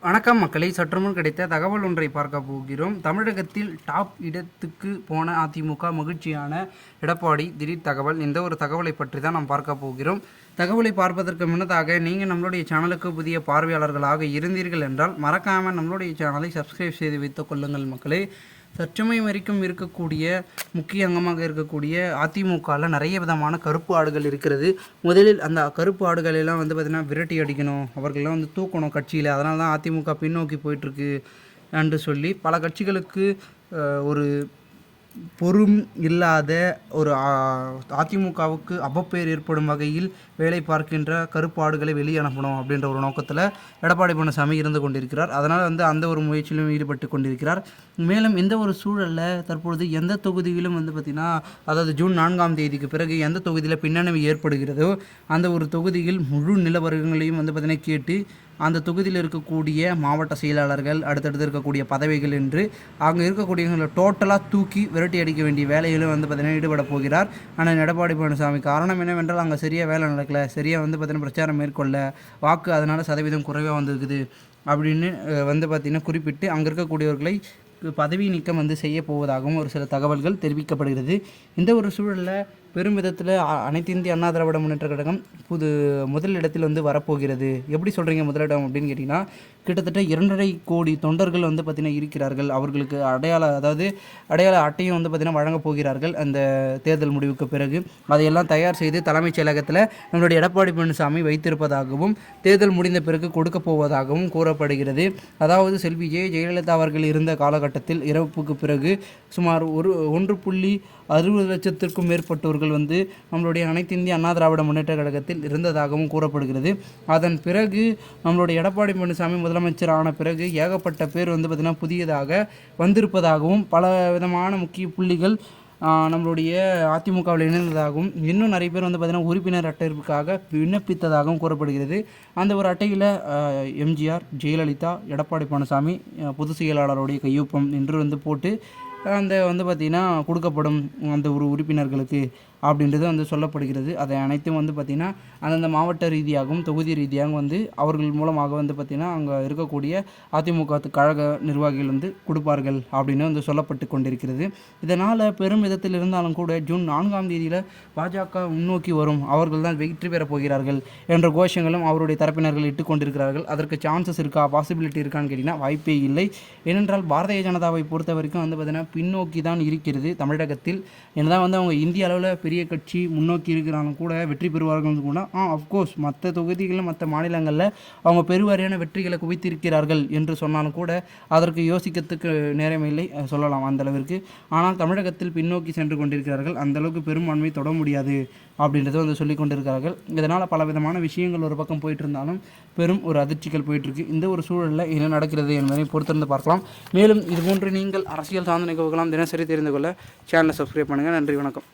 வணக்கம் மக்களை, சற்றுமுன் கிடைத்த தகவல் ஒன்றை பார்க்க போகிறோம். தமிழகத்தில் டாப் இடத்துக்கு போன அதிமுக மகிழ்ச்சியான எடப்பாடி திடீர் தகவல். இந்த ஒரு தகவலை பற்றி தான் நாம் பார்க்க போகிறோம். தகவலை பார்ப்பதற்கு முன்னதாக நீங்கள் நம்மளுடைய சேனலுக்கு புதிய பார்வையாளர்களாக இருந்தீர்கள் என்றால் மறக்காமல் நம்மளுடைய சேனலை சப்ஸ்கிரைப் செய்து வைத்துக் கொள்ளுங்கள் மக்களே. தற்சமயம் வரைக்கும் இருக்கக்கூடிய முக்கிய அங்கமாக இருக்கக்கூடிய அதிமுகவில் நிறைய விதமான கருப்பு ஆடுகள் இருக்கிறது. முதலில் அந்த கருப்பு ஆடுகளெல்லாம் பார்த்திங்கன்னா விரட்டி அடிக்கணும், அவர்களெல்லாம் தூக்கணும் கட்சியில். அதனால தான் அதிமுக பின்னோக்கி போயிட்டுருக்கு என்று சொல்லி பல கட்சிகளுக்கு ஒரு பொறும் இல்லாத ஒரு அதிமுகவுக்கு அவப்பெயர் ஏற்படும் வகையில் வேலை பார்க்கின்ற கருப்பாடுகளை வெளியே அனுப்பணும் அப்படின்ற ஒரு நோக்கத்தில் எடப்பாடி பழனிசாமி இருந்து கொண்டிருக்கிறார். அதனால் அந்த ஒரு முயற்சியிலும் ஈடுபட்டு கொண்டிருக்கிறார். மேலும் இந்த ஒரு சூழலில் தற்பொழுது எந்த தொகுதியிலும் பார்த்திங்கன்னா, அதாவது ஜூன் 4ஆம் தேதிக்கு பிறகு எந்த தொகுதியில் பின்னடைவு ஏற்படுகிறதோ அந்த ஒரு தொகுதியில் முழு நிலவரங்களையும் பார்த்திங்கன்னா கேட்டு அந்த தொகுதியில் இருக்கக்கூடிய மாவட்ட செயலாளர்கள், அடுத்தடுத்து இருக்கக்கூடிய பதவிகள் என்று அங்கே இருக்கக்கூடியவங்களை டோட்டலாக தூக்கி விரட்டி அடிக்க வேண்டிய வேலையிலும் பார்த்திங்கன்னா ஈடுபட போகிறார் ஆனால் எடப்பாடி பழனிசாமி. காரணம் என்னவென்றால் அங்கே சரியாக வேலை நடக்கலை, சரியாக பார்த்திங்கன்னா பிரச்சாரம் மேற்கொள்ள, வாக்கு அதனால் சதவீதம் குறைவாக வந்திருக்குது அப்படின்னு பார்த்திங்கன்னா குறிப்பிட்டு அங்கே இருக்கக்கூடியவர்களை பதவி நீக்கம் செய்ய போவதாகவும் ஒரு சில தகவல்கள் தெரிவிக்கப்படுகிறது. இந்த ஒரு சூழலில் பெரும் விதத்தில் அனைத்து இந்திய அண்ணா திராவிட முன்னேற்ற கழகம் முதல் இடத்தில் வரப்போகிறது. எப்படி சொல்கிறீங்க முதலிடம் அப்படின்னு கேட்டிங்கன்னா, கிட்டத்தட்ட 2.5 கோடி தொண்டர்கள் பார்த்திங்கன்னா இருக்கிறார்கள். அவர்களுக்கு அடையாள அட்டையும் பார்த்திங்கன்னா வழங்கப் போகிறார்கள் அந்த தேர்தல் முடிவுக்கு பிறகு. அதையெல்லாம் தயார் செய்து தலைமைச் செயலகத்தில் நம்மளுடைய எடப்பாடி பழனிசாமி வைத்திருப்பதாகவும் தேர்தல் முடிந்த பிறகு கொடுக்க போவதாகவும் கூறப்படுகிறது. அதாவது செல்வி ஜெயலலிதா அவர்கள் இருந்த காலகட்டத்தில் இறப்புக்கு பிறகு சுமார் 1.60 லட்சத்திற்கும் மேற்பட்டோர்கள் நம்மளுடைய அனைத்து இந்திய அண்ணா திராவிட முன்னேற்ற கழகத்தில் இருந்ததாகவும் கூறப்படுகிறது. அதன் பிறகு நம்மளுடைய எடப்பாடி பழனிசாமி முதலமைச்சர் ஆன பிறகு ஏகப்பட்ட பேர் பார்த்திங்கன்னா புதியதாக வந்திருப்பதாகவும் பல விதமான முக்கிய புள்ளிகள் நம்மளுடைய அதிமுகவில் இணைந்ததாகவும் இன்னும் நிறைய பேர் பார்த்திங்கன்னா உறுப்பினர் அட்டைக்காக விண்ணப்பித்ததாகவும் கூறப்படுகிறது. அந்த ஒரு அட்டையில் எம்ஜிஆர், ஜெயலலிதா, எடப்பாடி பழனிசாமி பொதுச் செயலாளருடைய கையொப்பம் என்று போட்டு பார்த்திங்கன்னா கொடுக்கப்படும் அந்த ஒரு உறுப்பினர்களுக்கு அப்படின்றது சொல்லப்படுகிறது. அதை அனைத்தும் பார்த்திங்கன்னா அந்தந்த மாவட்ட ரீதியாகவும் தொகுதி ரீதியாகவும் அவர்கள் மூலமாக பார்த்திங்கன்னா அங்கே இருக்கக்கூடிய அதிமுக கழக நிர்வாகிகள் கொடுப்பார்கள் அப்படின்னு சொல்லப்பட்டு கொண்டிருக்கிறது. இதனால் பெரும் விதத்தில் இருந்தாலும் கூட ஜூன் 4ஆம் தேதியில் பாஜக முன்னோக்கி வரும், அவர்கள் தான் வெற்றி பெறப் போகிறார்கள் என்ற கோஷங்களும் அவருடைய தரப்பினர்கள் இட்டு கொண்டிருக்கிறார்கள். அதற்கு சான்சஸ் இருக்கா, பாசிபிலிட்டி இருக்கான்னு கேட்டிங்கன்னா வாய்ப்பே இல்லை. ஏனென்றால் பாரதிய ஜனதாவை பொறுத்த வரைக்கும் பார்த்திங்கன்னா பின்னோக்கி தான் இருக்கிறது தமிழகத்தில். என்னதான் அவங்க இந்திய அளவில் பெரிய கட்சி முன்னோக்கி இருக்கிறாங்க கூட வெற்றி பெறுவார்கள் கூட அஃப்கோர்ஸ் மற்ற தொகுதிகளில் மற்ற மாநிலங்களில் அவங்க பெருவாரியான வெற்றிகளை குவித்திருக்கிறார்கள் என்று சொன்னாலும் கூட அதற்கு யோசிக்கிறதுக்கு நேரமில்லை சொல்லலாம் அந்தளவிற்கு. ஆனால் தமிழகத்தில் பின்னோக்கி சென்று கொண்டிருக்கிறார்கள், அந்தளவுக்கு பெரும்பான்மை தொட முடியாது அப்படின்றத சொல்லி கொண்டிருக்கிறார்கள். இதனால் பல விதமான விஷயங்கள் ஒரு பக்கம் போயிட்டு இருந்தாலும் பெரும் ஒரு அதிர்ச்சிகள் போயிட்டுருக்கு. இந்த ஒரு சூழலில் என்ன நடக்கிறது என்பதை பொறுத்திருந்து பார்க்கலாம். மேலும் இதுபோன்று நீங்கள் அரசியல் சார்ந்த நிகழ்வுகளாம் தினசரி தெரிந்து கொள்ள சேனலை சப்ஸ்கிரைப் பண்ணுங்கள். நன்றி, வணக்கம்.